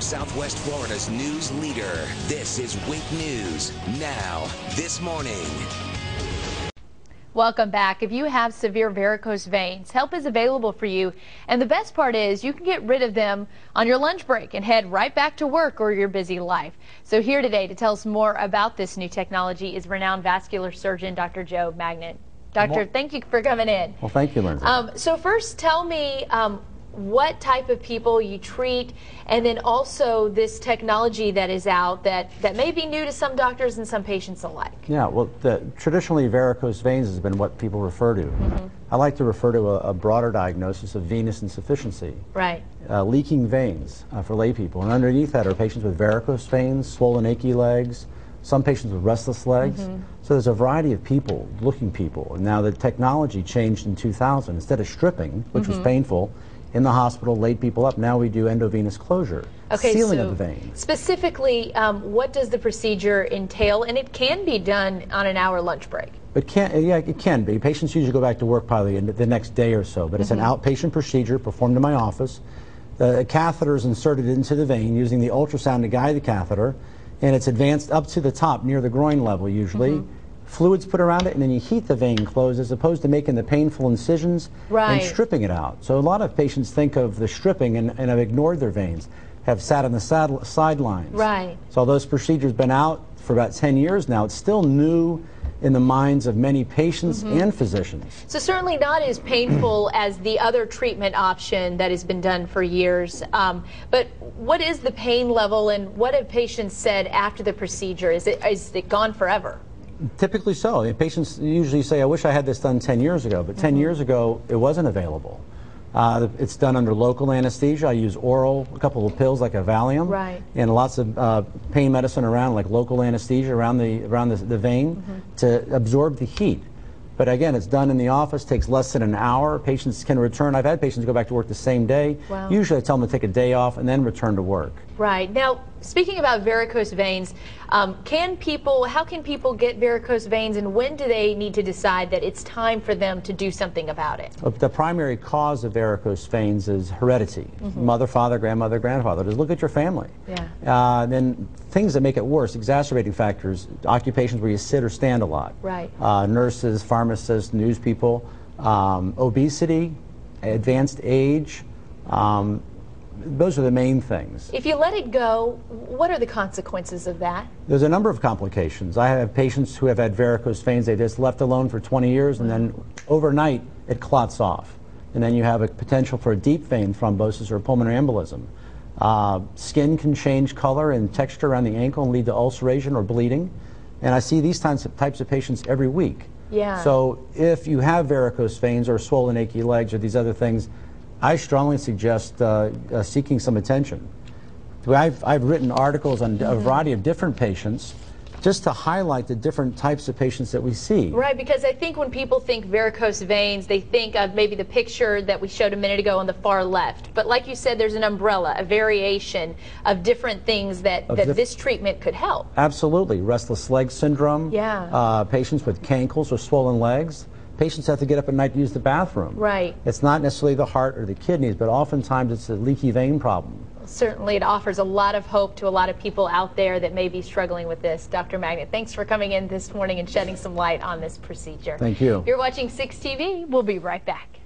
Southwest Florida's news leader. This is Wink News. Now, this morning. Welcome back. If you have severe varicose veins, help is available for you. And the best part is you can get rid of them on your lunch break and head right back to work or your busy life. So here today to tell us more about this new technology is renowned vascular surgeon Dr. Joe Magnant. Doctor, thank you for coming in. Well, thank you, Lindsay. So first, tell me what type of people you treat, and then also this technology that is out that may be new to some doctors and some patients alike. Yeah, well, traditionally varicose veins has been what people refer to. I like to refer to a broader diagnosis of venous insufficiency. Right. Leaking veins for lay people. And underneath that are patients with varicose veins, swollen achy legs, some patients with restless legs. So there's a variety of people, looking people. And now the technology changed in 2000. Instead of stripping, which was painful, in the hospital, laid people up. Now we do endovenous closure, sealing of the veins. Specifically, what does the procedure entail? And it can be done on an hour lunch break. It can be. Patients usually go back to work probably the next day or so, but it's an outpatient procedure performed in my office. The catheter is inserted into the vein using the ultrasound to guide the catheter, and it's advanced up to the top near the groin level usually. Fluids put around it, and then you heat the vein closed as opposed to making the painful incisions and stripping it out. So a lot of patients think of the stripping and have ignored their veins, have sat on the sidelines. Right. So those procedures have been out for about 10 years now. It's still new in the minds of many patients and physicians. So certainly not as painful as the other treatment option that has been done for years. But what is the pain level, and what have patients said after the procedure? Is it gone forever? Typically so. Patients usually say, I wish I had this done 10 years ago, but 10 years ago it wasn't available. It's done under local anesthesia. I use oral, a couple of pills like a Valium, and lots of pain medicine around, like local anesthesia around the vein to absorb the heat. But again, it's done in the office, takes less than an hour. Patients can return. I've had patients go back to work the same day. Wow. Usually I tell them to take a day off and then return to work. Right. Now, speaking about varicose veins, how can people get varicose veins, and when do they need to decide that it's time for them to do something about it? The primary cause of varicose veins is heredity. Mother, father, grandmother, grandfather. Just look at your family. Yeah. Then things that make it worse, exacerbating factors, occupations where you sit or stand a lot. Right. Nurses, pharmacists, news people, obesity, advanced age. Those are the main things. If you let it go, what are the consequences of that? There's a number of complications. I have patients who have had varicose veins. They just left alone for 20 years, and then overnight it clots off. And then you have a potential for a deep vein thrombosis or pulmonary embolism. Skin can change color and texture around the ankle and lead to ulceration or bleeding. And I see these types of patients every week. Yeah. So if you have varicose veins or swollen achy legs or these other things, I strongly suggest seeking some attention. I've written articles on a variety of different patients just to highlight the different types of patients that we see. Right, because I think when people think varicose veins, they think of maybe the picture that we showed a minute ago on the far left. But like you said, there's an umbrella, a variation of different things that this treatment could help. Absolutely. Restless Leg Syndrome. Yeah. Patients with cankles or swollen legs. Patients have to get up at night to use the bathroom. Right. It's not necessarily the heart or the kidneys, but oftentimes it's a leaky vein problem. Certainly it offers a lot of hope to a lot of people out there that may be struggling with this. Dr. Magnant, thanks for coming in this morning and shedding some light on this procedure. Thank you. You're watching 6 TV. We'll be right back.